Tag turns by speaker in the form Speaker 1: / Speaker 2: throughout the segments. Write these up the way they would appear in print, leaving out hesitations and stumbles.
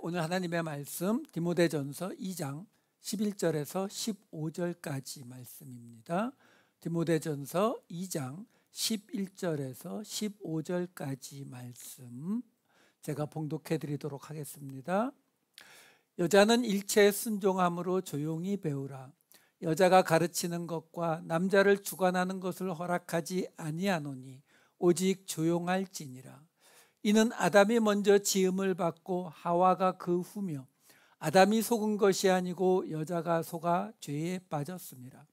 Speaker 1: 오늘 하나님의 말씀 디모데전서 2장 11절에서 15절까지 말씀입니다. 디모데전서 2장 11절에서 15절까지 말씀 제가 봉독해 드리도록 하겠습니다. 여자는 일체에 순종함으로 조용히 배우라. 여자가 가르치는 것과 남자를 주관하는 것을 허락하지 아니하노니 오직 조용할지니라. 이는 아담이 먼저 지음을 받고 하와가 그 후며 아담이 속은 것이 아니고 여자가 속아 죄에 빠졌습니다.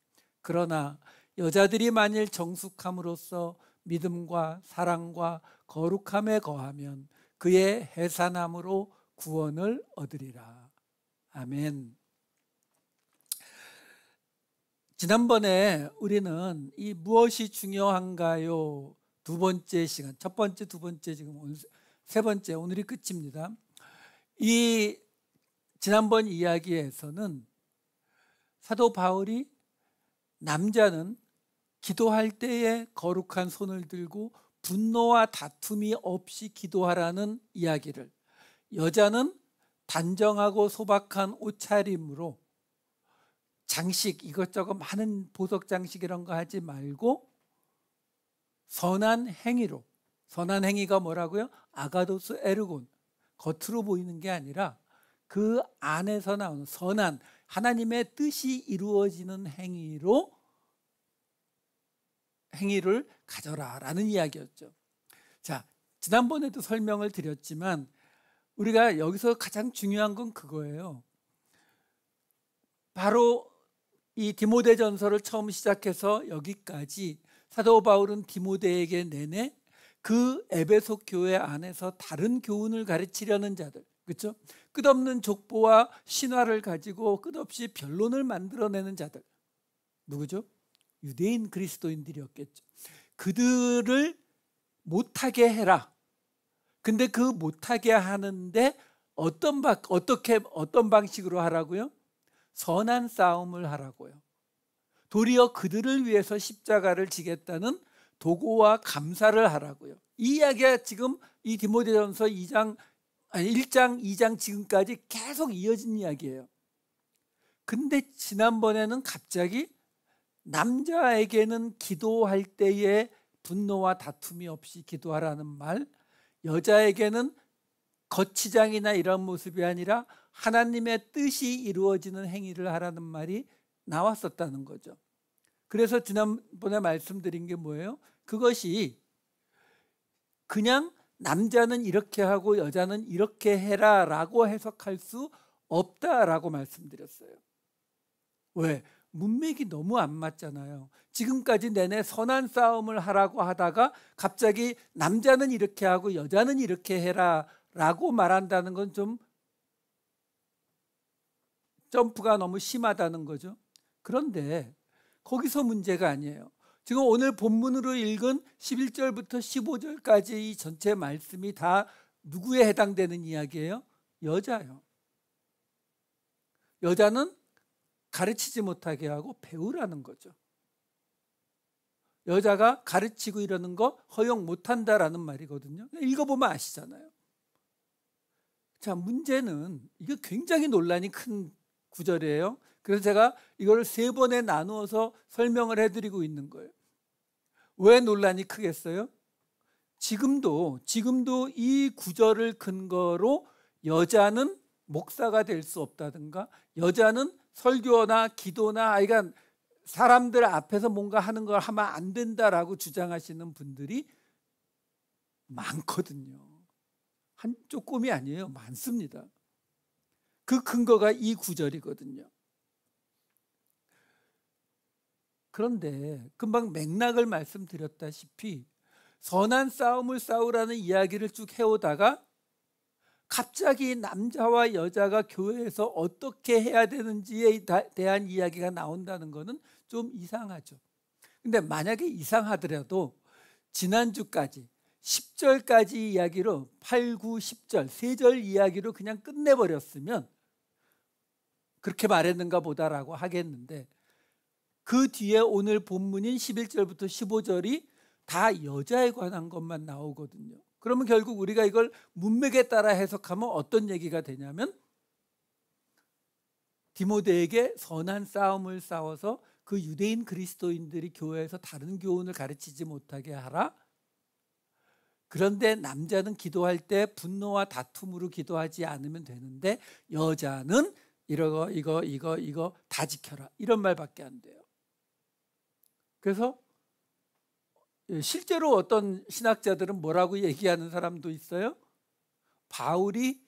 Speaker 1: 그러나 여자들이 만일 정숙함으로써 믿음과 사랑과 거룩함에 거하면 그의 해산함으로 구원을 얻으리라. 아멘. 지난번에 우리는 이 무엇이 중요한가요? 두 번째 시간, 첫 번째, 두 번째, 지금 오늘 세 번째, 오늘이 끝입니다. 이 지난번 이야기에서는 사도 바울이 남자는 기도할 때에 거룩한 손을 들고 분노와 다툼이 없이 기도하라는 이야기를, 여자는 단정하고 소박한 옷차림으로 장식, 이것저것 많은 보석 장식 이런 거 하지 말고 선한 행위로, 선한 행위가 뭐라고요? 아가도스 에르곤, 겉으로 보이는 게 아니라 그 안에서 나오는 선한 하나님의 뜻이 이루어지는 행위를 가져라 라는 이야기였죠. 자, 지난번에도 설명을 드렸지만 우리가 여기서 가장 중요한 건 그거예요. 바로 이 디모데전서를 처음 시작해서 여기까지 사도 바울은 디모데에게 내내 그 에베소 교회 안에서 다른 교훈을 가르치려는 자들, 그렇죠? 끝없는 족보와 신화를 가지고 끝없이 변론을 만들어내는 자들, 누구죠? 유대인 그리스도인들이었겠죠. 그들을 못하게 해라. 근데 그 못하게 하는데 어떤 방식으로 하라고요? 선한 싸움을 하라고요. 도리어 그들을 위해서 십자가를 지겠다는 도고와 감사를 하라고요. 이 이야기가 지금 이 디모데전서 1장, 2장 지금까지 계속 이어진 이야기예요. 근데 지난번에는 갑자기 남자에게는 기도할 때에 분노와 다툼이 없이 기도하라는 말, 여자에게는 거치장이나 이런 모습이 아니라 하나님의 뜻이 이루어지는 행위를 하라는 말이 나왔었다는 거죠. 그래서 지난번에 말씀드린 게 뭐예요? 그것이 그냥 남자는 이렇게 하고 여자는 이렇게 해라 라고 해석할 수 없다라고 말씀드렸어요. 왜? 문맥이 너무 안 맞잖아요. 지금까지 내내 선한 싸움을 하라고 하다가 갑자기 남자는 이렇게 하고 여자는 이렇게 해라 라고 말한다는 건 좀 점프가 너무 심하다는 거죠. 그런데 거기서 문제가 아니에요. 지금 오늘 본문으로 읽은 11절부터 15절까지 이 전체 말씀이 다 누구에 해당되는 이야기예요? 여자요. 여자는 가르치지 못하게 하고 배우라는 거죠. 여자가 가르치고 이러는 거 허용 못한다라는 말이거든요. 읽어보면 아시잖아요. 자, 문제는 이게 굉장히 논란이 큰 구절이에요. 그래서 제가 이걸 세 번에 나누어서 설명을 해드리고 있는 거예요. 왜 논란이 크겠어요? 지금도 이 구절을 근거로 여자는 목사가 될 수 없다든가, 여자는 설교나 기도나 그러니까 사람들 앞에서 뭔가 하는 걸 하면 안 된다라고 주장하시는 분들이 많거든요. 조금이 아니에요. 많습니다. 그 근거가 이 구절이거든요. 그런데 금방 맥락을 말씀드렸다시피 선한 싸움을 싸우라는 이야기를 쭉 해오다가 갑자기 남자와 여자가 교회에서 어떻게 해야 되는지에 대한 이야기가 나온다는 것은 좀 이상하죠. 근데 만약에 이상하더라도 지난주까지 10절까지 이야기로 8, 9, 10절 3절 이야기로 그냥 끝내버렸으면 그렇게 말했는가 보다라고 하겠는데, 그 뒤에 오늘 본문인 11절부터 15절이 다 여자에 관한 것만 나오거든요. 그러면 결국 우리가 이걸 문맥에 따라 해석하면 어떤 얘기가 되냐면 디모데에게 선한 싸움을 싸워서 그 유대인 그리스도인들이 교회에서 다른 교훈을 가르치지 못하게 하라. 그런데 남자는 기도할 때 분노와 다툼으로 기도하지 않으면 되는데 여자는 이거 다 지켜라. 이런 말밖에 안 돼요. 그래서 실제로 어떤 신학자들은 뭐라고 얘기하는 사람도 있어요. 바울이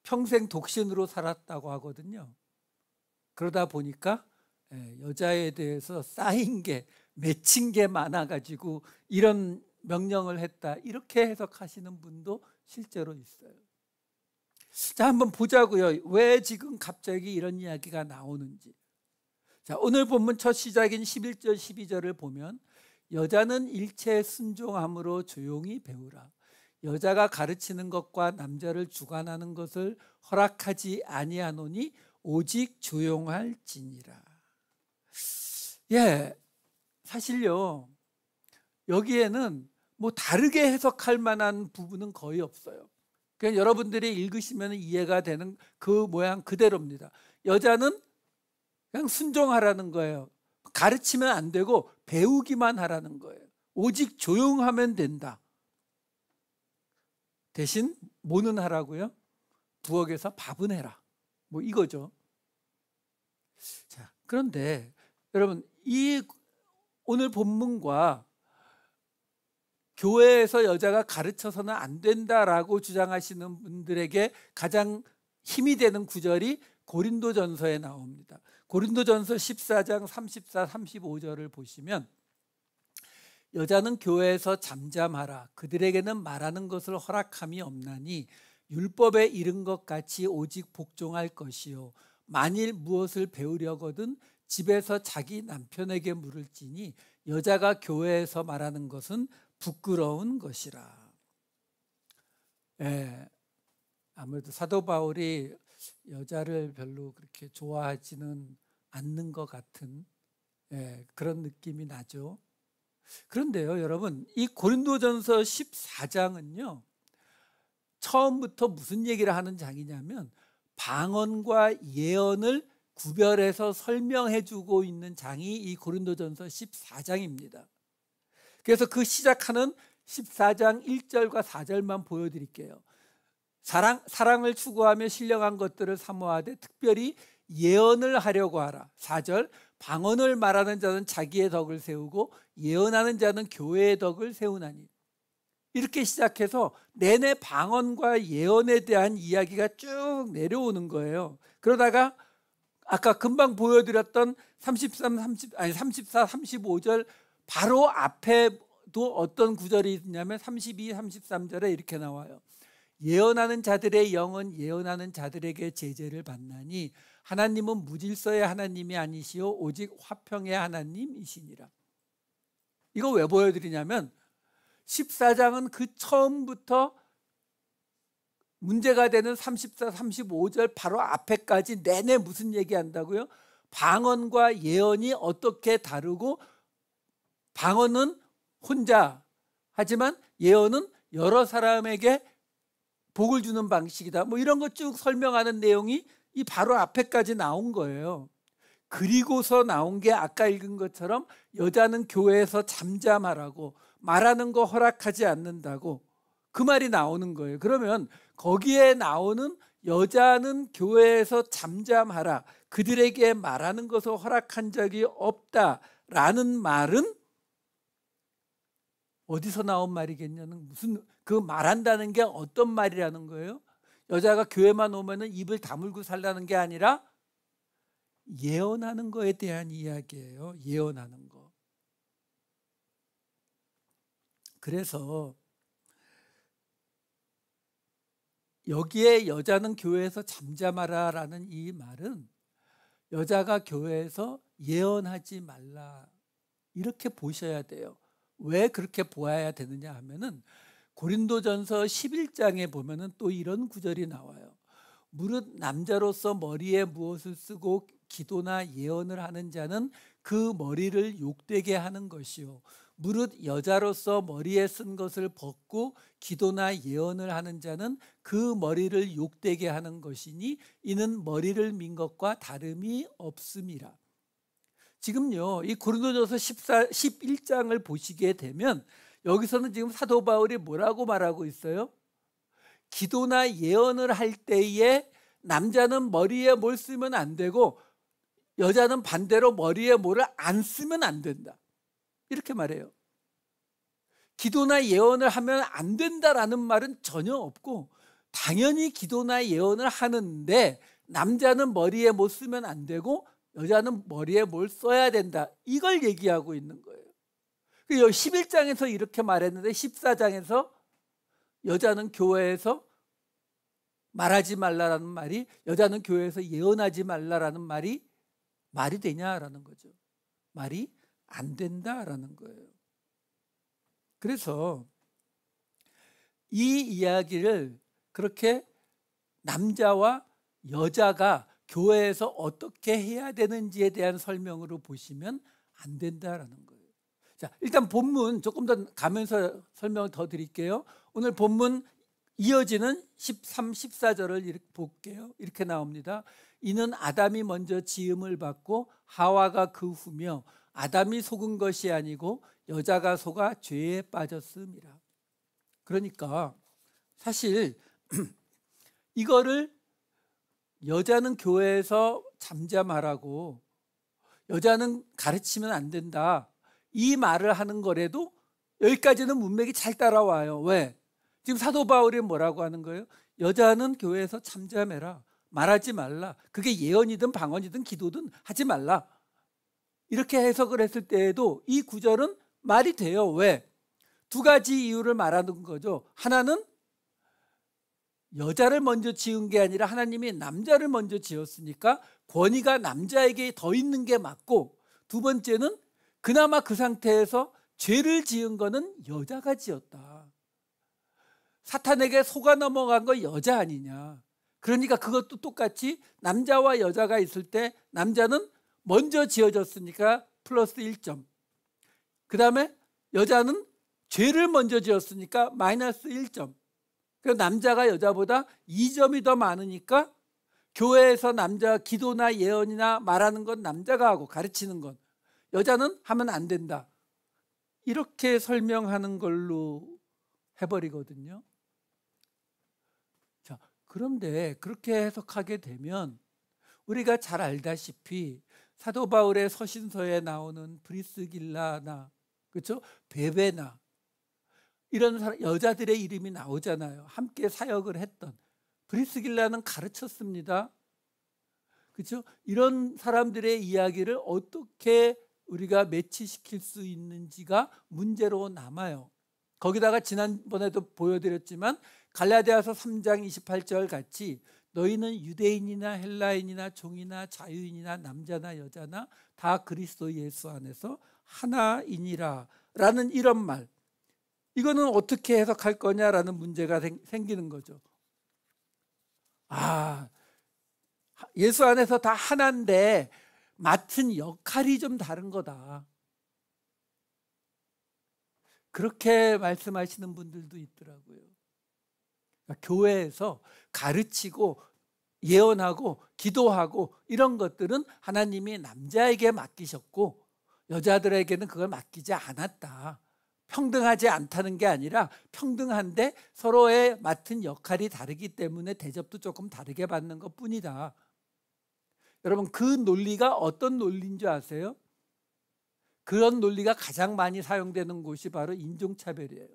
Speaker 1: 평생 독신으로 살았다고 하거든요. 그러다 보니까 여자에 대해서 쌓인 게 맺힌 게 많아가지고 이런 명령을 했다, 이렇게 해석하시는 분도 실제로 있어요. 자, 한번 보자고요. 왜 지금 갑자기 이런 이야기가 나오는지. 자, 오늘 본문 첫 시작인 11절 12절을 보면 여자는 일체에 순종함으로 조용히 배우라. 여자가 가르치는 것과 남자를 주관하는 것을 허락하지 아니하노니 오직 조용할지니라. 사실요, 여기에는 뭐 다르게 해석할 만한 부분은 거의 없어요. 그냥 여러분들이 읽으시면 이해가 되는 그 모양 그대로입니다. 여자는 그냥 순종하라는 거예요. 가르치면 안 되고 배우기만 하라는 거예요. 오직 조용하면 된다. 대신 뭐는 하라고요? 부엌에서 밥은 해라. 뭐 이거죠. 자, 그런데 여러분, 이 오늘 본문과 교회에서 여자가 가르쳐서는 안 된다라고 주장하시는 분들에게 가장 힘이 되는 구절이 고린도전서에 나옵니다. 고린도전서 14장 34, 35절을 보시면 여자는 교회에서 잠잠하라. 그들에게는 말하는 것을 허락함이 없나니 율법에 이른 것 같이 오직 복종할 것이요. 만일 무엇을 배우려거든 집에서 자기 남편에게 물을지니 여자가 교회에서 말하는 것은 부끄러운 것이라. 아무래도 사도 바울이 여자를 별로 그렇게 좋아하지는 않는 것 같은 그런 느낌이 나죠. 그런데요, 여러분, 이 고린도전서 14장은요 처음부터 무슨 얘기를 하는 장이냐면 방언과 예언을 구별해서 설명해 주고 있는 장이 이 고린도전서 14장입니다. 그래서 그 시작하는 14장 1절과 4절만 보여드릴게요. 사랑을 추구하며 신령한 것들을 사모하되 특별히 예언을 하려고 하라. 4절, 방언을 말하는 자는 자기의 덕을 세우고 예언하는 자는 교회의 덕을 세우나니. 이렇게 시작해서 내내 방언과 예언에 대한 이야기가 쭉 내려오는 거예요. 그러다가 아까 금방 보여드렸던 34, 35절 바로 앞에도 어떤 구절이 있냐면 32, 33절에 이렇게 나와요. 예언하는 자들의 영은 예언하는 자들에게 제재를 받나니 하나님은 무질서의 하나님이 아니시오 오직 화평의 하나님이시니라. 이거 왜 보여드리냐면 14장은 그 처음부터 문제가 되는 34, 35절 바로 앞에까지 내내 무슨 얘기한다고요? 방언과 예언이 어떻게 다르고 방언은 혼자 하지만 예언은 여러 사람에게 복을 주는 방식이다. 뭐 이런 것 쭉 설명하는 내용이 이 바로 앞에까지 나온 거예요. 그리고서 나온 게 아까 읽은 것처럼 여자는 교회에서 잠잠하라고 말하는 거 허락하지 않는다고 그 말이 나오는 거예요. 그러면 거기에 나오는 여자는 교회에서 잠잠하라, 그들에게 말하는 것을 허락한 적이 없다라는 말은 어디서 나온 말이겠냐는, 무슨 그 말한다는 게 어떤 말이라는 거예요? 여자가 교회만 오면은 입을 다물고 살라는 게 아니라 예언하는 거에 대한 이야기예요. 예언하는 거. 그래서 여기에 여자는 교회에서 잠잠하라라는 이 말은 여자가 교회에서 예언하지 말라 이렇게 보셔야 돼요. 왜 그렇게 보아야 되느냐 하면은 고린도전서 11장에 보면은 또 이런 구절이 나와요. 무릇 남자로서 머리에 무엇을 쓰고 기도나 예언을 하는 자는 그 머리를 욕되게 하는 것이요 무릇 여자로서 머리에 쓴 것을 벗고 기도나 예언을 하는 자는 그 머리를 욕되게 하는 것이니 이는 머리를 민 것과 다름이 없음이라. 지금요, 이 고린도전서 11장을 보시게 되면 여기서는 지금 사도 바울이 뭐라고 말하고 있어요? 기도나 예언을 할 때에 남자는 머리에 뭘 쓰면 안 되고 여자는 반대로 머리에 뭐를 안 쓰면 안 된다, 이렇게 말해요. 기도나 예언을 하면 안 된다라는 말은 전혀 없고, 당연히 기도나 예언을 하는데 남자는 머리에 뭐 쓰면 안 되고 여자는 머리에 뭘 써야 된다, 이걸 얘기하고 있는 거예요. 11장에서 이렇게 말했는데 14장에서 여자는 교회에서 말하지 말라라는 말이, 여자는 교회에서 예언하지 말라라는 말이 되냐라는 거죠. 말이 안 된다라는 거예요. 그래서 이 이야기를 그렇게 남자와 여자가 교회에서 어떻게 해야 되는지에 대한 설명으로 보시면 안 된다라는 거예요. 자, 일단 본문 조금 더 가면서 설명을 더 드릴게요. 오늘 본문 이어지는 13, 14절을 이렇게 볼게요. 이렇게 나옵니다. 이는 아담이 먼저 지음을 받고 하와가 그 후며 아담이 속은 것이 아니고 여자가 속아 죄에 빠졌음이라. 그러니까 사실 이거를 여자는 교회에서 잠잠하라고, 여자는 가르치면 안 된다, 이 말을 하는 거라도 여기까지는 문맥이 잘 따라와요. 왜? 지금 사도 바울이 뭐라고 하는 거예요? 여자는 교회에서 잠잠해라, 말하지 말라, 그게 예언이든 방언이든 기도든 하지 말라, 이렇게 해석을 했을 때에도 이 구절은 말이 돼요. 왜? 두 가지 이유를 말하는 거죠. 하나는 여자를 먼저 지은 게 아니라 하나님이 남자를 먼저 지었으니까 권위가 남자에게 더 있는 게 맞고, 두 번째는 그나마 그 상태에서 죄를 지은 거는 여자가 지었다. 사탄에게 속아 넘어간 거 여자 아니냐. 그러니까 그것도 똑같이 남자와 여자가 있을 때 남자는 먼저 지어졌으니까 플러스 1점, 그 다음에 여자는 죄를 먼저 지었으니까 마이너스 1점. 그러니까 남자가 여자보다 2점이 더 많으니까 교회에서 남자 기도나 예언이나 말하는 건 남자가 하고 가르치는 건 여자는 하면 안 된다, 이렇게 설명하는 걸로 해버리거든요. 자, 그런데 그렇게 해석하게 되면 우리가 잘 알다시피 사도 바울의 서신서에 나오는 브리스길라나, 그렇죠? 베베나, 이런 여자들의 이름이 나오잖아요. 함께 사역을 했던. 브리스길라는 가르쳤습니다. 그렇죠? 이런 사람들의 이야기를 어떻게 우리가 매치시킬 수 있는지가 문제로 남아요. 거기다가 지난번에도 보여드렸지만 갈라디아서 3장 28절 같이 너희는 유대인이나 헬라인이나 종이나 자유인이나 남자나 여자나 다 그리스도 예수 안에서 하나이니라 라는 이런 말, 이거는 어떻게 해석할 거냐라는 문제가 생기는 거죠. 아, 예수 안에서 다 하나인데 맡은 역할이 좀 다른 거다, 그렇게 말씀하시는 분들도 있더라고요. 그러니까 교회에서 가르치고 예언하고 기도하고 이런 것들은 하나님이 남자에게 맡기셨고 여자들에게는 그걸 맡기지 않았다. 평등하지 않다는 게 아니라 평등한데 서로의 맡은 역할이 다르기 때문에 대접도 조금 다르게 받는 것뿐이다. 여러분, 그 논리가 어떤 논리인 줄 아세요? 그런 논리가 가장 많이 사용되는 곳이 바로 인종차별이에요.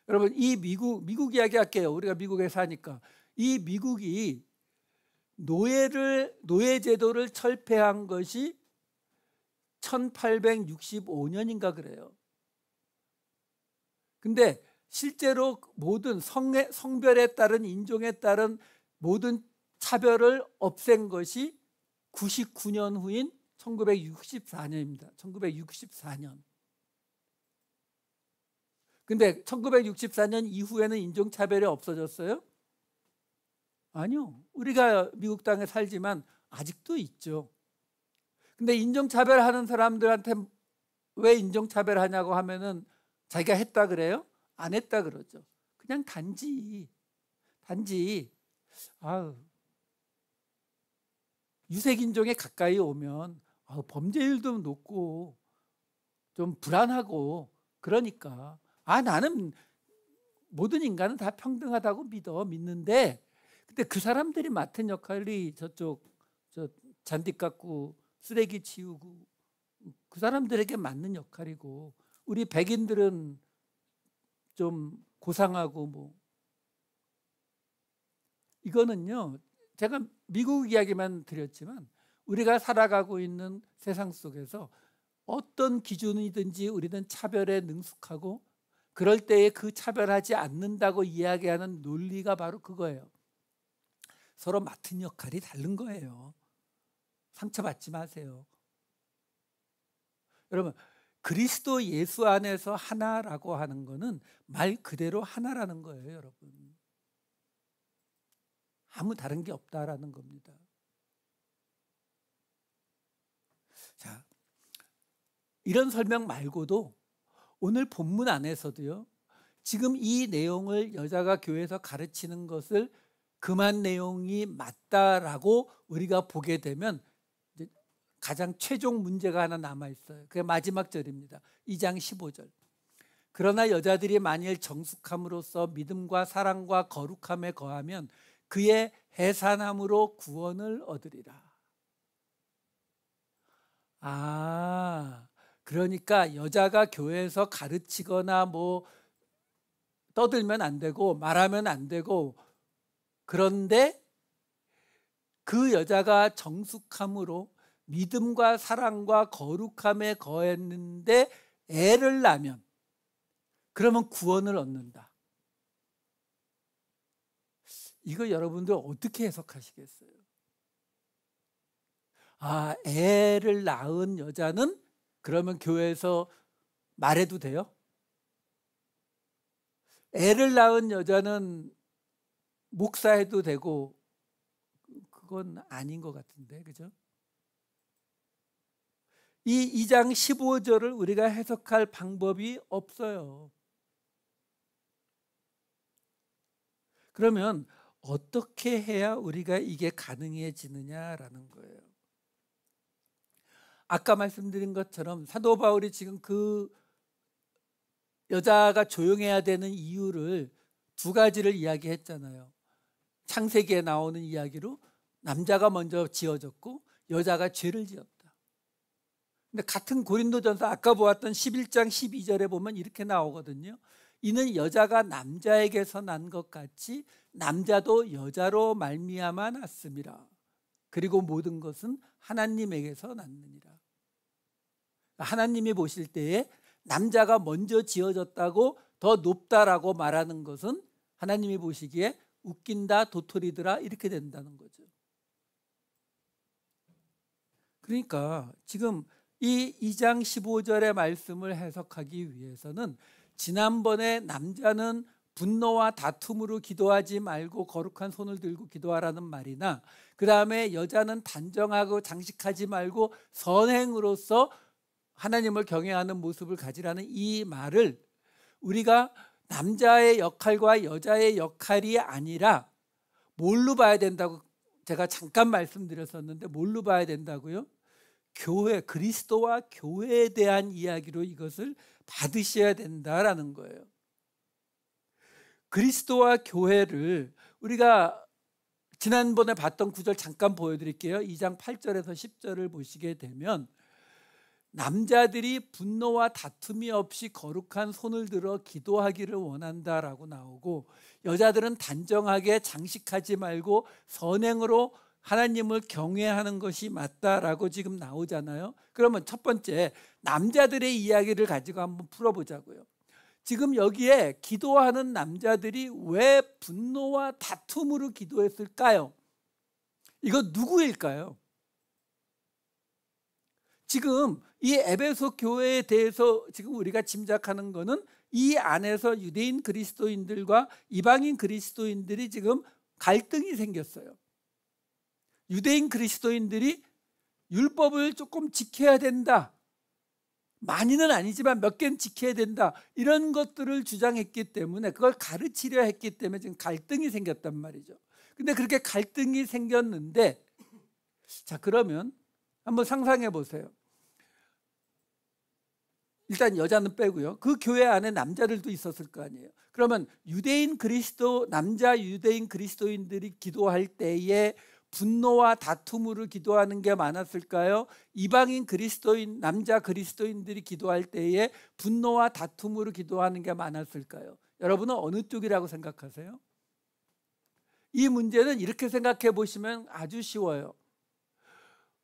Speaker 1: 여러분, 이 미국 이야기 할게요. 우리가 미국에 사니까. 이 미국이 노예 제도를 철폐한 것이 1865년인가 그래요. 근데 실제로 모든 성별에 따른, 인종에 따른 모든 차별을 없앤 것이 99년 후인 1964년입니다. 1964년. 근데 1964년 이후에는 인종차별이 없어졌어요? 아니요. 우리가 미국 땅에 살지만 아직도 있죠. 근데 인종차별하는 사람들한테 왜 인종차별하냐고 하면은 자기가 했다 그래요? 안 했다 그러죠. 그냥 단지 아유, 유색인종에 가까이 오면 범죄율도 높고 좀 불안하고, 그러니까 나는 모든 인간은 다 평등하다고 믿는데, 근데 그 사람들이 맡은 역할이 저쪽 잔디 깎고 쓰레기 치우고 그 사람들에게 맞는 역할이고, 우리 백인들은 좀 고상하고 뭐, 이거는요 제가 미국 이야기만 드렸지만 우리가 살아가고 있는 세상 속에서 어떤 기준이든지 우리는 차별에 능숙하고, 그럴 때에 그 차별하지 않는다고 이야기하는 논리가 바로 그거예요. 서로 맡은 역할이 다른 거예요. 상처받지 마세요. 여러분, 그리스도 예수 안에서 하나라고 하는 거는 말 그대로 하나라는 거예요, 여러분. 아무 다른 게 없다라는 겁니다. 자, 이런 설명 말고도 오늘 본문 안에서도요, 지금 이 내용을 여자가 교회에서 가르치는 것을 금한 내용이 맞다라고 우리가 보게 되면 이제 가장 최종 문제가 하나 남아 있어요. 그게 마지막 절입니다. 2장 15절. 그러나 여자들이 만일 정숙함으로써 믿음과 사랑과 거룩함에 거하면 그의 해산함으로 구원을 얻으리라. 그러니까 여자가 교회에서 가르치거나 뭐 떠들면 안 되고 말하면 안 되고, 그런데 그 여자가 정숙함으로 믿음과 사랑과 거룩함에 거했는데 애를 낳으면, 그러면 구원을 얻는다. 이거 여러분들 어떻게 해석하시겠어요? 애를 낳은 여자는 그러면 교회에서 말해도 돼요? 애를 낳은 여자는 목사해도 되고, 그건 아닌 것 같은데, 그죠? 이 2장 15절을 우리가 해석할 방법이 없어요. 그러면 어떻게 해야 우리가 이게 가능해지느냐라는 거예요. 아까 말씀드린 것처럼 사도 바울이 지금 그 여자가 조용해야 되는 이유를 두 가지를 이야기했잖아요. 창세기에 나오는 이야기로 남자가 먼저 지어졌고 여자가 죄를 지었다. 근데 같은 고린도전서 아까 보았던 11장 12절에 보면 이렇게 나오거든요. 이는 여자가 남자에게서 난 것 같이 남자도 여자로 말미암아 났음이라. 그리고 모든 것은 하나님에게서 났느니라. 하나님이 보실 때에 남자가 먼저 지어졌다고 더 높다라고 말하는 것은 하나님이 보시기에 웃긴다, 도토리더라, 이렇게 된다는 거죠. 그러니까 지금 이 2장 15절의 말씀을 해석하기 위해서는 지난번에 남자는 분노와 다툼으로 기도하지 말고 거룩한 손을 들고 기도하라는 말이나, 그 다음에 여자는 단정하고 장식하지 말고 선행으로서 하나님을 경외하는 모습을 가지라는 이 말을 우리가 남자의 역할과 여자의 역할이 아니라 뭘로 봐야 된다고 제가 잠깐 말씀드렸었는데, 뭘로 봐야 된다고요? 교회, 그리스도와 교회에 대한 이야기로 이것을 받으셔야 된다라는 거예요. 그리스도와 교회를 우리가 지난번에 봤던 구절 잠깐 보여드릴게요. 2장 8절에서 10절을 보시게 되면 남자들이 분노와 다툼이 없이 거룩한 손을 들어 기도하기를 원한다라고 나오고, 여자들은 단정하게 장식하지 말고 선행으로 하나님을 경외하는 것이 맞다라고 지금 나오잖아요. 그러면 첫 번째, 남자들의 이야기를 가지고 한번 풀어보자고요. 지금 여기에 기도하는 남자들이 왜 분노와 다툼으로 기도했을까요? 이거 누구일까요? 지금 이 에베소 교회에 대해서 지금 우리가 짐작하는 거는 이 안에서 유대인 그리스도인들과 이방인 그리스도인들이 지금 갈등이 생겼어요. 유대인 그리스도인들이 율법을 조금 지켜야 된다, 많이는 아니지만 몇 개는 지켜야 된다, 이런 것들을 주장했기 때문에, 그걸 가르치려 했기 때문에 지금 갈등이 생겼단 말이죠. 근데 그렇게 갈등이 생겼는데, 자, 그러면 한번 상상해 보세요. 일단 여자는 빼고요. 그 교회 안에 남자들도 있었을 거 아니에요. 그러면 남자 유대인 그리스도인들이 기도할 때에 분노와 다툼으로 기도하는 게 많았을까요? 이방인 남자 그리스도인들이 기도할 때에 분노와 다툼으로 기도하는 게 많았을까요? 여러분은 어느 쪽이라고 생각하세요? 이 문제는 이렇게 생각해 보시면 아주 쉬워요.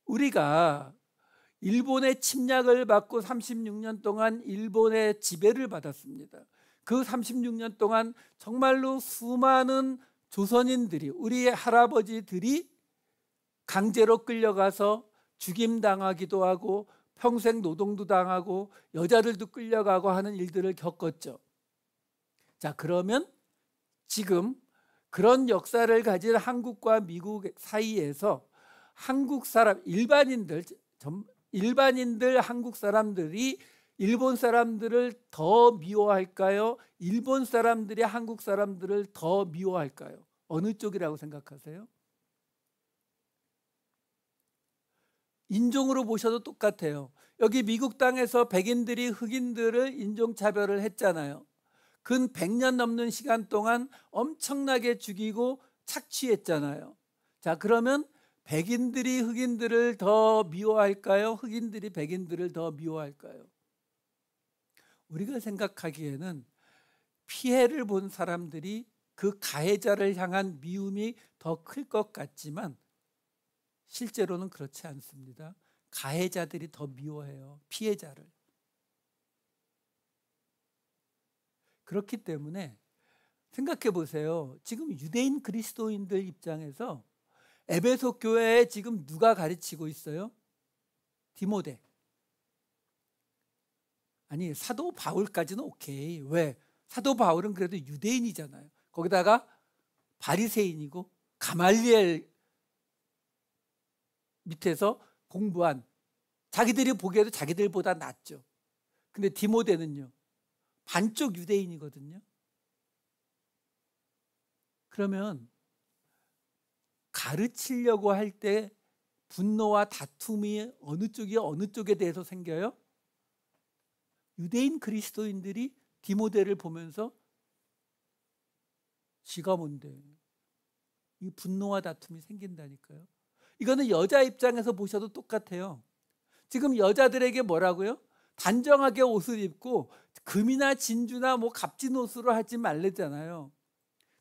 Speaker 1: 우리가 일본의 침략을 받고 36년 동안 일본의 지배를 받았습니다. 그 36년 동안 정말로 수많은 조선인들이, 우리의 할아버지들이 강제로 끌려가서 죽임당하기도 하고 평생 노동도 당하고 여자들도 끌려가고 하는 일들을 겪었죠. 자, 그러면 지금 그런 역사를 가진 한국과 미국 사이에서 한국 사람, 일반인들 한국 사람들이 일본 사람들을 더 미워할까요? 일본 사람들이 한국 사람들을 더 미워할까요? 어느 쪽이라고 생각하세요? 인종으로 보셔도 똑같아요. 여기 미국 땅에서 백인들이 흑인들을 인종차별을 했잖아요. 근 100년 넘는 시간 동안 엄청나게 죽이고 착취했잖아요. 자, 그러면 백인들이 흑인들을 더 미워할까요? 흑인들이 백인들을 더 미워할까요? 우리가 생각하기에는 피해를 본 사람들이 그 가해자를 향한 미움이 더 클 것 같지만 실제로는 그렇지 않습니다. 가해자들이 더 미워해요, 피해자를. 그렇기 때문에 생각해 보세요. 지금 유대인 그리스도인들 입장에서 에베소 교회에 지금 누가 가르치고 있어요? 디모데. 아니, 사도 바울까지는 오케이. 왜? 사도 바울은 그래도 유대인이잖아요. 거기다가 바리새인이고 가말리엘 밑에서 공부한, 자기들이 보기에도 자기들보다 낫죠. 근데 디모데는요, 반쪽 유대인이거든요. 그러면 가르치려고 할 때 분노와 다툼이 어느 쪽에 대해서 생겨요? 유대인 그리스도인들이 디모데를 보면서 지가 뭔데, 이 분노와 다툼이 생긴다니까요. 이거는 여자 입장에서 보셔도 똑같아요. 지금 여자들에게 뭐라고요? 단정하게 옷을 입고 금이나 진주나 뭐 값진 옷으로 하지 말랬잖아요.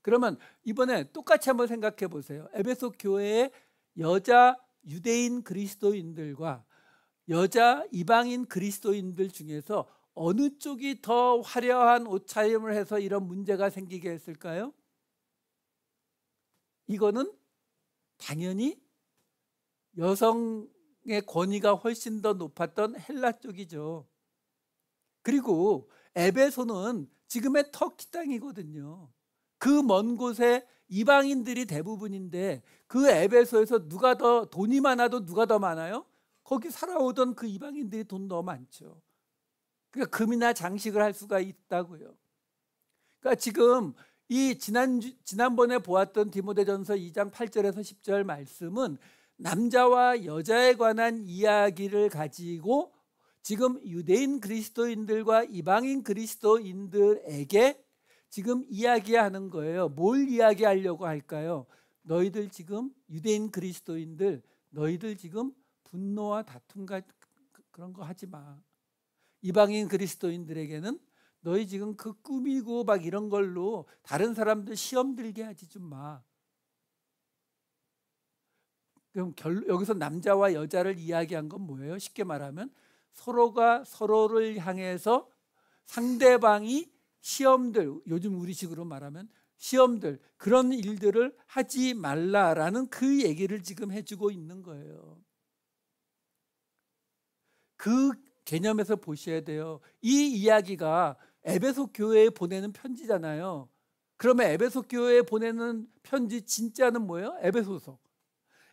Speaker 1: 그러면 이번에 똑같이 한번 생각해 보세요. 에베소 교회의 여자 유대인 그리스도인들과 여자 이방인 그리스도인들 중에서 어느 쪽이 더 화려한 옷차림을 해서 이런 문제가 생기게 했을까요? 이거는 당연히 여성의 권위가 훨씬 더 높았던 헬라 쪽이죠. 그리고 에베소는 지금의 터키 땅이거든요. 그 먼 곳에 이방인들이 대부분인데 그 에베소에서 누가 더 돈이 많아도 누가 더 많아요? 거기 살아오던 그 이방인들이 돈 더 많죠. 그러니까 금이나 장식을 할 수가 있다고요. 그러니까 지금 이 지난번에 보았던 디모데전서 2장 8절에서 10절 말씀은 남자와 여자에 관한 이야기를 가지고 지금 유대인 그리스도인들과 이방인 그리스도인들에게 지금 이야기하는 거예요. 뭘 이야기하려고 할까요? 너희들 지금 유대인 그리스도인들, 너희들 지금 분노와 다툼 그런 거 하지 마. 이방인 그리스도인들에게는 너희 지금 그 꾸미고 막 이런 걸로 다른 사람들 시험 들게 하지 좀 마. 그럼 여기서 남자와 여자를 이야기한 건 뭐예요? 쉽게 말하면 서로가 서로를 향해서 상대방이 시험들, 요즘 우리식으로 말하면 시험들, 그런 일들을 하지 말라라는 그 얘기를 지금 해주고 있는 거예요. 그 개념에서 보셔야 돼요. 이 이야기가 에베소 교회에 보내는 편지잖아요. 그러면 에베소 교회에 보내는 편지 진짜는 뭐예요? 에베소서.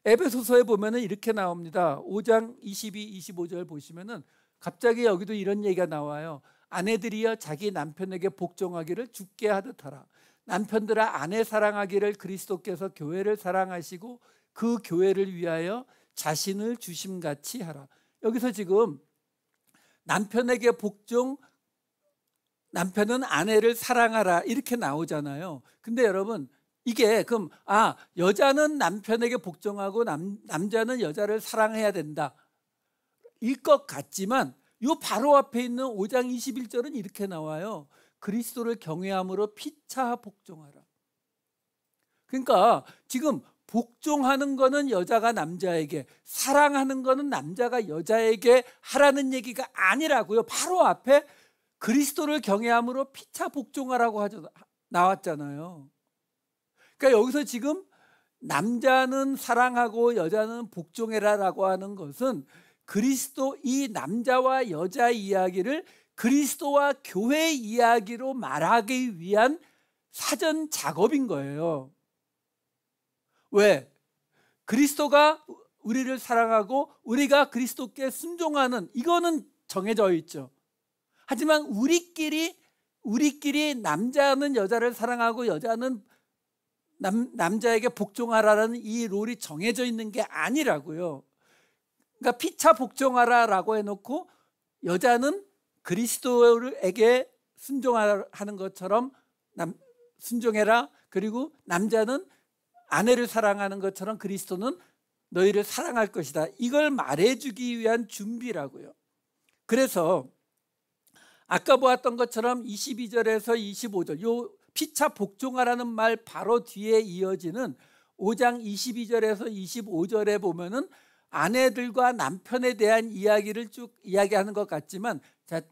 Speaker 1: 에베소서에 보면은 이렇게 나옵니다. 5장 22, 25절 보시면은 갑자기 여기도 이런 얘기가 나와요. 아내들이여 자기 남편에게 복종하기를 주께 하듯 하라. 남편들아 아내 사랑하기를 그리스도께서 교회를 사랑하시고 그 교회를 위하여 자신을 주심같이 하라. 여기서 지금 남편에게 복종, 남편은 아내를 사랑하라 이렇게 나오잖아요. 근데 여러분 이게 그럼 여자는 남편에게 복종하고 남자는 여자를 사랑해야 된다 일 것 같지만 요 바로 앞에 있는 5장 21절은 이렇게 나와요. 그리스도를 경외함으로 피차 복종하라. 그러니까 지금 복종하는 거는 여자가 남자에게, 사랑하는 거는 남자가 여자에게 하라는 얘기가 아니라고요. 바로 앞에 그리스도를 경외함으로 피차 복종하라고 나왔잖아요. 그러니까 여기서 지금 남자는 사랑하고 여자는 복종해라라고 하는 것은 그리스도, 이 남자와 여자 이야기를 그리스도와 교회 이야기로 말하기 위한 사전 작업인 거예요. 왜? 그리스도가 우리를 사랑하고 우리가 그리스도께 순종하는, 이거는 정해져 있죠. 하지만 우리끼리 남자는 여자를 사랑하고 여자는 남자에게 복종하라는 이 롤이 정해져 있는 게 아니라고요. 그러니까 피차 복종하라라고 해놓고 여자는 그리스도에게 순종하는 것처럼 순종해라. 그리고 남자는 아내를 사랑하는 것처럼 그리스도는 너희를 사랑할 것이다. 이걸 말해주기 위한 준비라고요. 그래서 아까 보았던 것처럼 22절에서 25절 요 피차 복종하라는 말 바로 뒤에 이어지는 5장 22절에서 25절에 보면은 아내들과 남편에 대한 이야기를 쭉 이야기하는 것 같지만, 자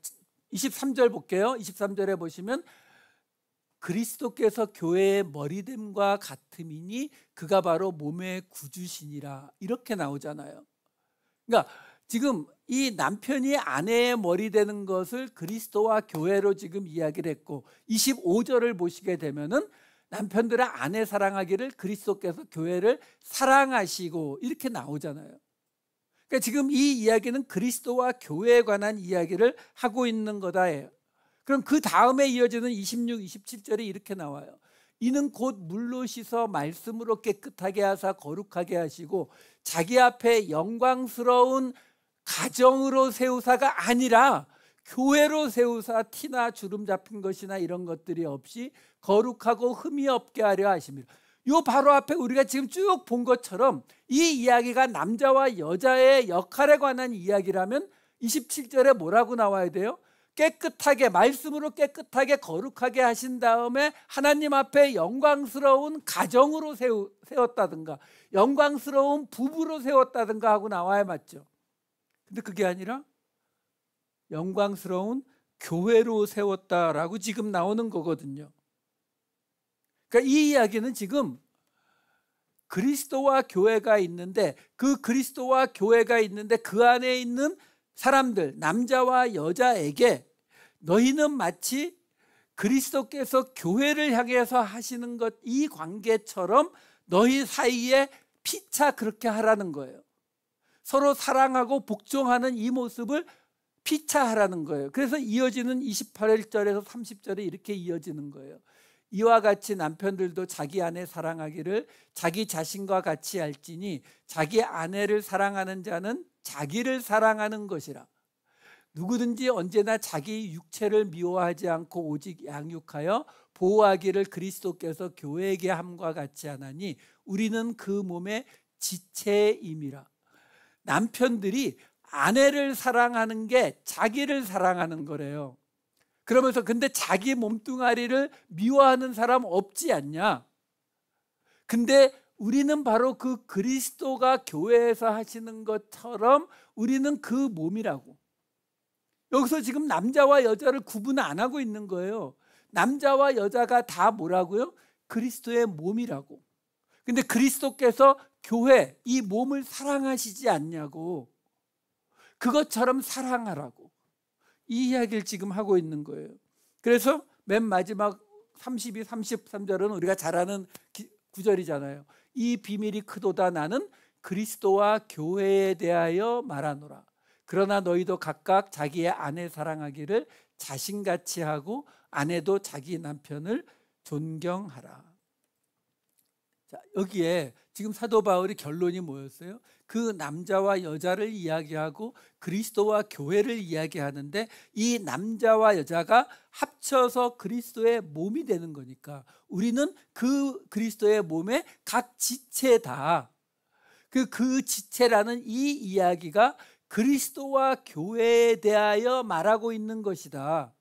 Speaker 1: 23절 볼게요. 23절에 보시면 그리스도께서 교회의 머리됨과 같음이니 그가 바로 몸의 구주시니라 이렇게 나오잖아요. 그러니까 지금 이 남편이 아내의 머리 되는 것을 그리스도와 교회로 지금 이야기를 했고, 25절을 보시게 되면은 남편들의 아내 사랑하기를 그리스도께서 교회를 사랑하시고 이렇게 나오잖아요. 그러니까 지금 이 이야기는 그리스도와 교회에 관한 이야기를 하고 있는 거다예요. 그럼 그 다음에 이어지는 26, 27절이 이렇게 나와요. 이는 곧 물로 씻어 말씀으로 깨끗하게 하사 거룩하게 하시고 자기 앞에 영광스러운 가정으로 세우사가 아니라 교회로 세우사 티나 주름 잡힌 것이나 이런 것들이 없이 거룩하고 흠이 없게 하려 하십니다. 요 바로 앞에 우리가 지금 쭉 본 것처럼 이 이야기가 남자와 여자의 역할에 관한 이야기라면 27절에 뭐라고 나와야 돼요? 깨끗하게, 말씀으로 깨끗하게 거룩하게 하신 다음에 하나님 앞에 영광스러운 가정으로 세웠다든가 영광스러운 부부로 세웠다든가 하고 나와야 맞죠. 근데 그게 아니라 영광스러운 교회로 세웠다라고 지금 나오는 거거든요. 그러니까 이 이야기는 지금 그리스도와 교회가 있는데, 그 그리스도와 교회가 있는데 그 안에 있는 사람들, 남자와 여자에게 너희는 마치 그리스도께서 교회를 향해서 하시는 것, 이 관계처럼 너희 사이에 피차 그렇게 하라는 거예요. 서로 사랑하고 복종하는 이 모습을 피차하라는 거예요. 그래서 이어지는 28절에서 30절에 이렇게 이어지는 거예요. 이와 같이 남편들도 자기 아내 사랑하기를 자기 자신과 같이 알지니 자기 아내를 사랑하는 자는 자기를 사랑하는 것이라. 누구든지 언제나 자기 육체를 미워하지 않고 오직 양육하여 보호하기를 그리스도께서 교회에게 함과 같이 하나니 우리는 그 몸의 지체임이라. 남편들이 아내를 사랑하는 게 자기를 사랑하는 거래요. 그러면서 근데 자기 몸뚱아리를 미워하는 사람 없지 않냐? 근데 우리는 바로 그 그리스도가 교회에서 하시는 것처럼 우리는 그 몸이라고. 여기서 지금 남자와 여자를 구분 안 하고 있는 거예요. 남자와 여자가 다 뭐라고요? 그리스도의 몸이라고. 근데 그리스도께서 교회, 이 몸을 사랑하시지 않냐고. 그것처럼 사랑하라고. 이 이야기를 지금 하고 있는 거예요. 그래서 맨 마지막 32, 33절은 우리가 잘 아는 구절이잖아요. 이 비밀이 크도다 나는 그리스도와 교회에 대하여 말하노라. 그러나 너희도 각각 자기의 아내 사랑하기를 자신같이 하고 아내도 자기 남편을 존경하라. 자, 여기에 지금 사도 바울이 결론이 뭐였어요? 그 남자와 여자를 이야기하고 그리스도와 교회를 이야기하는데 이 남자와 여자가 합쳐서 그리스도의 몸이 되는 거니까 우리는 그 그리스도의 몸의 각 지체다. 그 지체라는 이 이야기가 그리스도와 교회에 대하여 말하고 있는 것이다.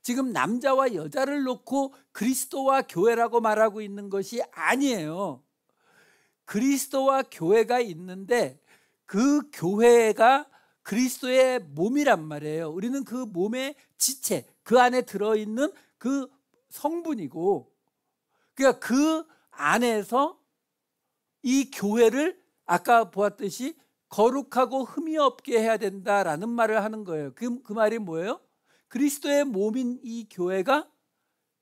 Speaker 1: 지금 남자와 여자를 놓고 그리스도와 교회라고 말하고 있는 것이 아니에요. 그리스도와 교회가 있는데 그 교회가 그리스도의 몸이란 말이에요. 우리는 그 몸의 지체, 그 안에 들어있는 그 성분이고, 그러니까 그 안에서 이 교회를 아까 보았듯이 거룩하고 흠이 없게 해야 된다라는 말을 하는 거예요. 그 말이 뭐예요? 그리스도의 몸인 이 교회가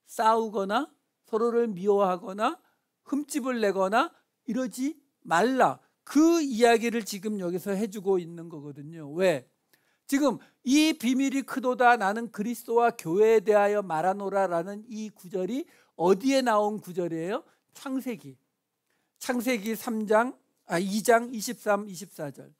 Speaker 1: 싸우거나 서로를 미워하거나 흠집을 내거나 이러지 말라. 그 이야기를 지금 여기서 해주고 있는 거거든요. 왜? 지금 이 비밀이 크도다 나는 그리스도와 교회에 대하여 말하노라라는 이 구절이 어디에 나온 구절이에요? 창세기 2장 23, 24절.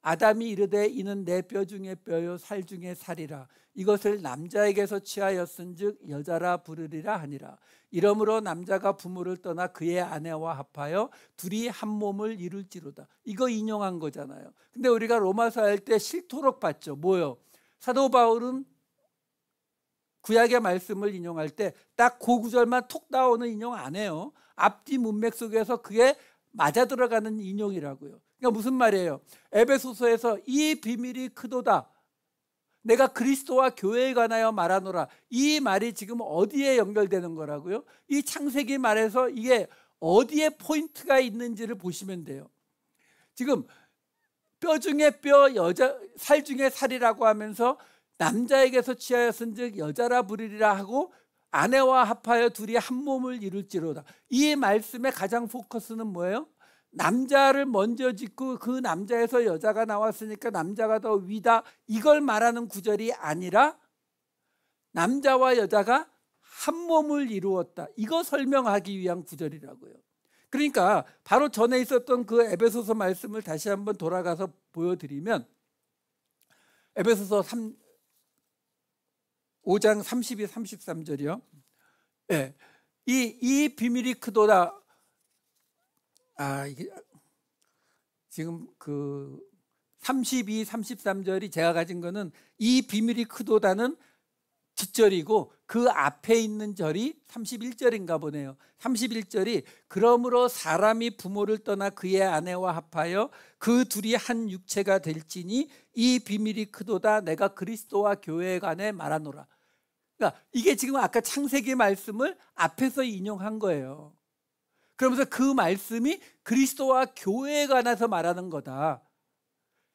Speaker 1: 아담이 이르되 이는 내 뼈 중에 뼈요 살 중에 살이라. 이것을 남자에게서 취하였은즉 여자라 부르리라 하니라. 이러므로 남자가 부모를 떠나 그의 아내와 합하여 둘이 한 몸을 이룰지로다. 이거 인용한 거잖아요. 근데 우리가 로마서 할 때 싫도록 봤죠. 뭐요? 사도 바울은 구약의 말씀을 인용할 때 딱 그 구절만 톡 나오는 인용 안 해요. 앞뒤 문맥 속에서 그게 맞아 들어가는 인용이라고요. 그러니까 무슨 말이에요? 에베소서에서 이 비밀이 크도다. 내가 그리스도와 교회에 관하여 말하노라. 이 말이 지금 어디에 연결되는 거라고요? 이 창세기 말에서 이게 어디에 포인트가 있는지를 보시면 돼요. 지금 뼈 중에 뼈, 살 중에 살이라고 하면서 남자에게서 취하였은즉 여자라 부르리라 하고 아내와 합하여 둘이 한 몸을 이룰지로다. 이 말씀의 가장 포커스는 뭐예요? 남자를 먼저 짓고 그 남자에서 여자가 나왔으니까 남자가 더 위다, 이걸 말하는 구절이 아니라 남자와 여자가 한 몸을 이루었다, 이거 설명하기 위한 구절이라고요. 그러니까 바로 전에 있었던 그 에베소서 말씀을 다시 한번 돌아가서 보여드리면 에베소서 5장 32, 33절이요. 네. 이 비밀이 크도다. 이게 지금 그 32, 33절이 제가 가진 거는 이 비밀이 크도다는 뒷절이고 그 앞에 있는 절이 31절인가 보네요. 31절이 그러므로 사람이 부모를 떠나 그의 아내와 합하여 그 둘이 한 육체가 될지니 이 비밀이 크도다 내가 그리스도와 교회에 관해 말하노라. 그러니까 이게 지금 아까 창세기 말씀을 앞에서 인용한 거예요. 그러면서 그 말씀이 그리스도와 교회에 관해서 말하는 거다.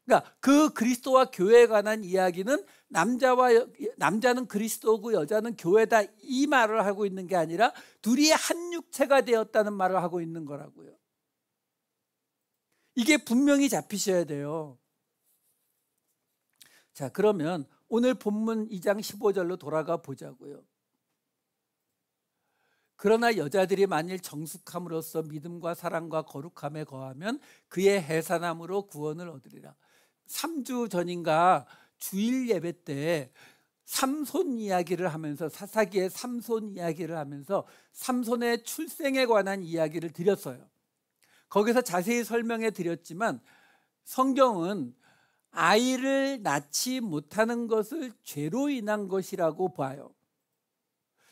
Speaker 1: 그러니까 그 그리스도와 교회에 관한 이야기는 남자는 그리스도고 여자는 교회다, 이 말을 하고 있는 게 아니라 둘이 한 육체가 되었다는 말을 하고 있는 거라고요. 이게 분명히 잡히셔야 돼요. 자, 그러면 오늘 본문 2장 15절로 돌아가 보자고요. 그러나 여자들이 만일 정숙함으로써 믿음과 사랑과 거룩함에 거하면 그의 해산함으로 구원을 얻으리라. 3주 전인가 주일 예배 때 삼손 이야기를 하면서, 사사기의 삼손 이야기를 하면서 삼손의 출생에 관한 이야기를 드렸어요. 거기서 자세히 설명해 드렸지만 성경은 아이를 낳지 못하는 것을 죄로 인한 것이라고 봐요.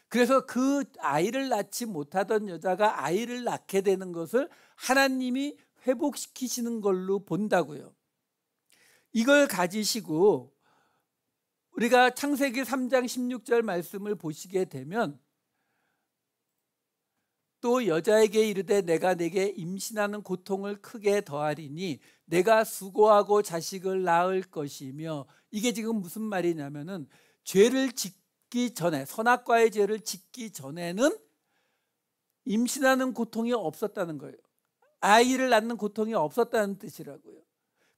Speaker 1: 그래서 그 아이를 낳지 못하던 여자가 아이를 낳게 되는 것을 하나님이 회복시키시는 걸로 본다고요. 이걸 가지시고 우리가 창세기 3장 16절 말씀을 보시게 되면 또 여자에게 이르되 내가 내게 임신하는 고통을 크게 더하리니 내가 수고하고 자식을 낳을 것이며, 이게 지금 무슨 말이냐면은 죄를 짓기 전에, 선악과의 죄를 짓기 전에는 임신하는 고통이 없었다는 거예요. 아이를 낳는 고통이 없었다는 뜻이라고요.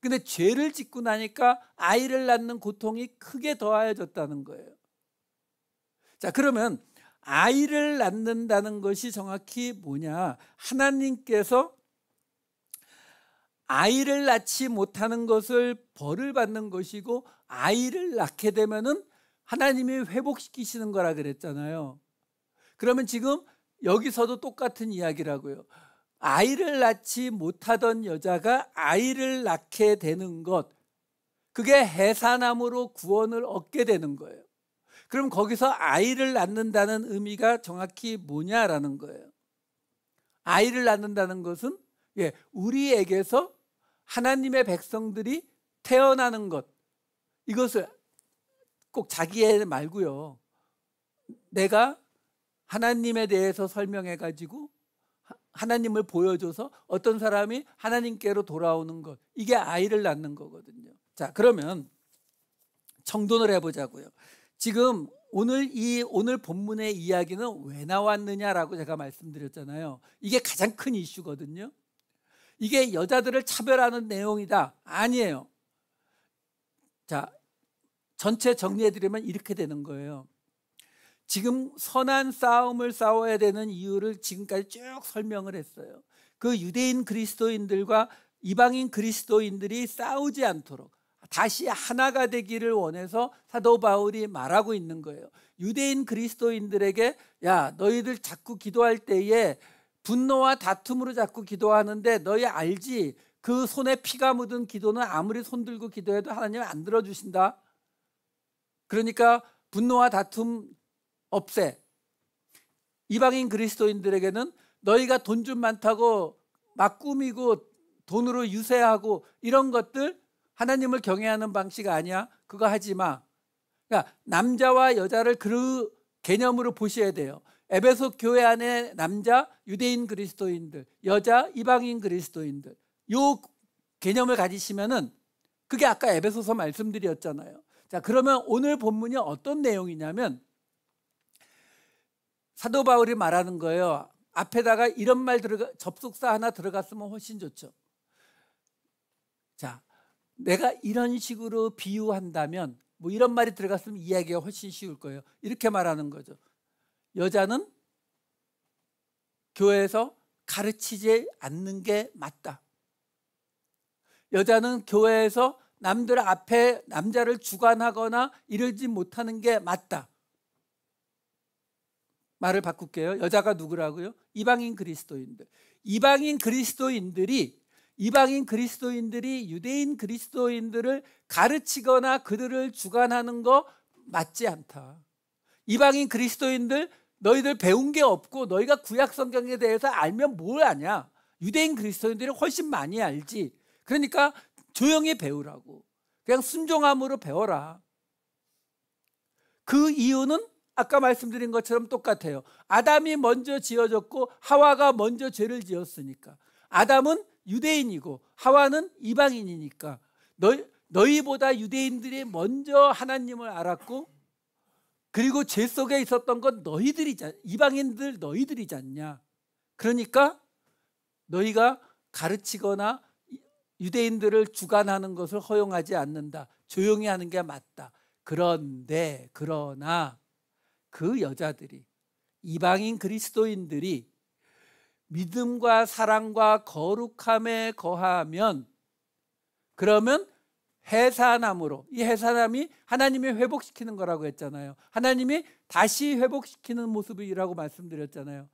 Speaker 1: 근데 죄를 짓고 나니까 아이를 낳는 고통이 크게 더하여졌다는 거예요. 자, 그러면 아이를 낳는다는 것이 정확히 뭐냐? 하나님께서 아이를 낳지 못하는 것을 벌을 받는 것이고, 아이를 낳게 되면은 하나님이 회복시키시는 거라 그랬잖아요. 그러면 지금 여기서도 똑같은 이야기라고요. 아이를 낳지 못하던 여자가 아이를 낳게 되는 것, 그게 해산함으로 구원을 얻게 되는 거예요. 그럼 거기서 아이를 낳는다는 의미가 정확히 뭐냐라는 거예요. 아이를 낳는다는 것은 우리에게서 하나님의 백성들이 태어나는 것, 이것을 꼭 자기 애 말고요, 내가 하나님에 대해서 설명해 가지고 하나님을 보여줘서 어떤 사람이 하나님께로 돌아오는 것, 이게 아이를 낳는 거거든요. 자, 그러면 정돈을 해보자고요. 지금 오늘 본문의 이야기는 왜 나왔느냐라고 제가 말씀드렸잖아요. 이게 가장 큰 이슈거든요. 이게 여자들을 차별하는 내용이다, 아니에요. 자, 전체 정리해드리면 이렇게 되는 거예요. 지금 선한 싸움을 싸워야 되는 이유를 지금까지 쭉 설명을 했어요. 그 유대인 그리스도인들과 이방인 그리스도인들이 싸우지 않도록 다시 하나가 되기를 원해서 사도 바울이 말하고 있는 거예요. 유대인 그리스도인들에게, 야, 너희들 자꾸 기도할 때에 분노와 다툼으로 자꾸 기도하는데 너희 알지? 그 손에 피가 묻은 기도는 아무리 손들고 기도해도 하나님 안 들어주신다. 그러니까 분노와 다툼 없애. 이방인 그리스도인들에게는 너희가 돈 좀 많다고 막 꾸미고 돈으로 유세하고 이런 것들 하나님을 경외하는 방식 아니야. 그거 하지 마. 그러니까 남자와 여자를 그 개념으로 보셔야 돼요. 에베소 교회 안에 남자 유대인 그리스도인들, 여자 이방인 그리스도인들, 요 개념을 가지시면은 그게 아까 에베소서 말씀드렸잖아요. 자, 그러면 오늘 본문이 어떤 내용이냐면 사도 바울이 말하는 거예요. 앞에다가 이런 말 접속사 하나 들어갔으면 훨씬 좋죠. 자, 내가 이런 식으로 비유한다면, 뭐 이런 말이 들어갔으면 이야기가 훨씬 쉬울 거예요. 이렇게 말하는 거죠. 여자는 교회에서 가르치지 않는 게 맞다. 여자는 교회에서 남들 앞에 남자를 주관하거나 이러지 못하는 게 맞다. 말을 바꿀게요. 여자가 누구라고요? 이방인 그리스도인들. 이방인 그리스도인들이 유대인 그리스도인들을 가르치거나 그들을 주관하는 거 맞지 않다. 이방인 그리스도인들, 너희들 배운 게 없고 너희가 구약 성경에 대해서 알면 뭘 아냐? 유대인 그리스도인들이 훨씬 많이 알지. 그러니까 조용히 배우라고. 그냥 순종함으로 배워라. 그 이유는 아까 말씀드린 것처럼 똑같아요. 아담이 먼저 지어졌고 하와가 먼저 죄를 지었으니까. 아담은 유대인이고 하와는 이방인이니까 너희보다 유대인들이 먼저 하나님을 알았고, 그리고 죄 속에 있었던 건 이방인들 너희들이지 않냐. 그러니까 너희가 가르치거나 유대인들을 주관하는 것을 허용하지 않는다. 조용히 하는 게 맞다. 그러나 그 여자들이, 이방인 그리스도인들이 믿음과 사랑과 거룩함에 거하면, 그러면 해산함으로, 이 해산함이 하나님이 회복시키는 거라고 했잖아요. 하나님이 다시 회복시키는 모습이라고 말씀드렸잖아요.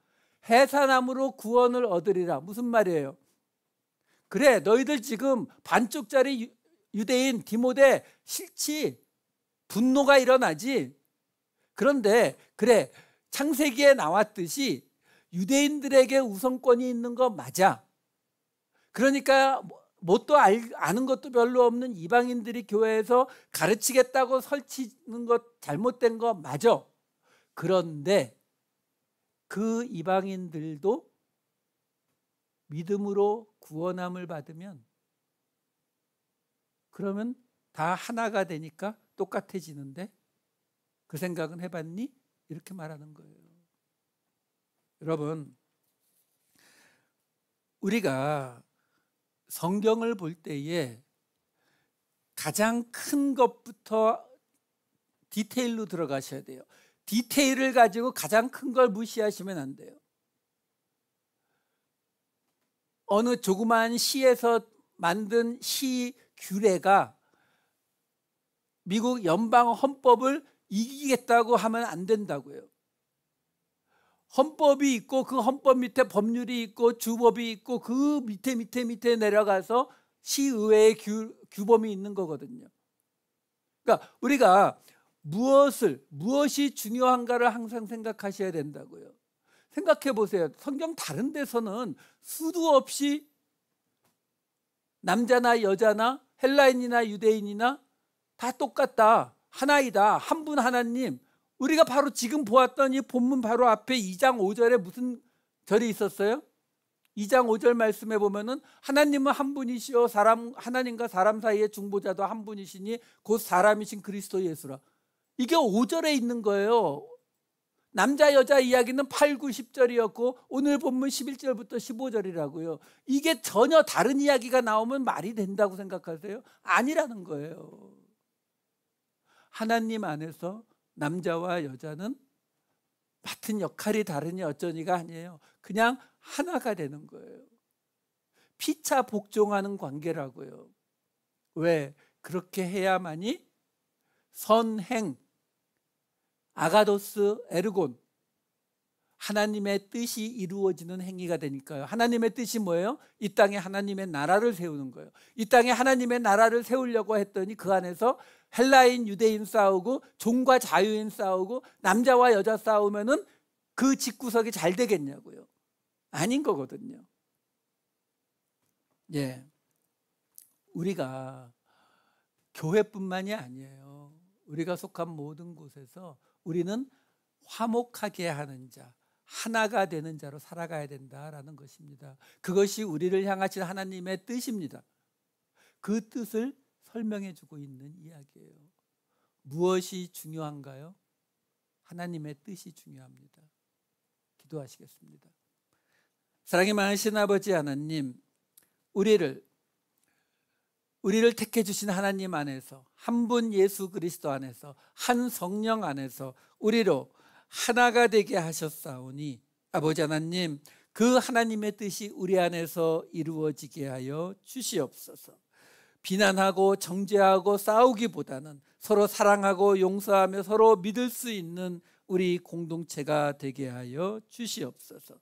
Speaker 1: 해산함으로 구원을 얻으리라. 무슨 말이에요? 그래, 너희들 지금 반쪽짜리 유대인 디모데 싫지? 분노가 일어나지? 그런데 그래, 창세기에 나왔듯이 유대인들에게 우선권이 있는 거 맞아. 그러니까 뭣도 아는 것도 별로 없는 이방인들이 교회에서 가르치겠다고 설치는 것 잘못된 거 맞아. 그런데 그 이방인들도 믿음으로 구원함을 받으면, 그러면 다 하나가 되니까 똑같아지는데 그 생각은 해봤니? 이렇게 말하는 거예요. 여러분, 우리가 성경을 볼 때에 가장 큰 것부터 디테일로 들어가셔야 돼요. 디테일을 가지고 가장 큰 걸 무시하시면 안 돼요. 어느 조그마한 시에서 만든 시 규례가 미국 연방 헌법을 이기겠다고 하면 안 된다고요. 헌법이 있고 그 헌법 밑에 법률이 있고 주법이 있고 그 밑에 내려가서 시의회의 규범이 있는 거거든요. 그러니까 우리가 무엇이 중요한가를 항상 생각하셔야 된다고요. 생각해 보세요. 성경 다른 데서는 수도 없이 남자나 여자나 헬라인이나 유대인이나 다 똑같다, 하나이다, 한 분 하나님. 우리가 바로 지금 보았던 이 본문 바로 앞에 2장 5절에 무슨 절이 있었어요? 2장 5절 말씀에 보면은 하나님은 한 분이시요 하나님과 사람 사이의 중보자도 한 분이시니 곧 사람이신 그리스도 예수라. 이게 5절에 있는 거예요. 남자 여자 이야기는 8, 9, 10절이었고 오늘 본문 11절부터 15절이라고요. 이게 전혀 다른 이야기가 나오면 말이 된다고 생각하세요? 아니라는 거예요. 하나님 안에서 남자와 여자는 맡은 역할이 다르니 어쩌니가 아니에요. 그냥 하나가 되는 거예요. 피차 복종하는 관계라고요. 왜? 그렇게 해야만이 선행, 아가도스, 에르곤, 하나님의 뜻이 이루어지는 행위가 되니까요. 하나님의 뜻이 뭐예요? 이 땅에 하나님의 나라를 세우는 거예요. 이 땅에 하나님의 나라를 세우려고 했더니 그 안에서 헬라인, 유대인 싸우고 종과 자유인 싸우고 남자와 여자 싸우면은 그 집구석이 잘 되겠냐고요. 아닌 거거든요. 예, 우리가 교회뿐만이 아니에요. 우리가 속한 모든 곳에서 우리는 화목하게 하는 자, 하나가 되는 자로 살아가야 된다라는 것입니다. 그것이 우리를 향하신 하나님의 뜻입니다. 그 뜻을 설명해 주고 있는 이야기예요. 무엇이 중요한가요? 하나님의 뜻이 중요합니다. 기도하시겠습니다. 사랑이 많으신 아버지 하나님, 우리를 택해 주신 하나님 안에서, 한 분 예수 그리스도 안에서, 한 성령 안에서 우리로 하나가 되게 하셨사오니 아버지 하나님, 그 하나님의 뜻이 우리 안에서 이루어지게 하여 주시옵소서. 비난하고 정죄하고 싸우기보다는 서로 사랑하고 용서하며 서로 믿을 수 있는 우리 공동체가 되게 하여 주시옵소서.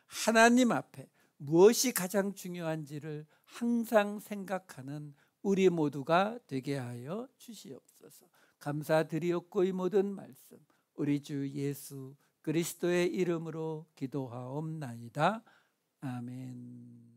Speaker 1: 하나님 앞에 무엇이 가장 중요한지를 항상 생각하는 우리 모두가 되게 하여 주시옵소서. 감사드리옵고 이 모든 말씀 우리 주 예수 그리스도의 이름으로 기도하옵나이다. 아멘.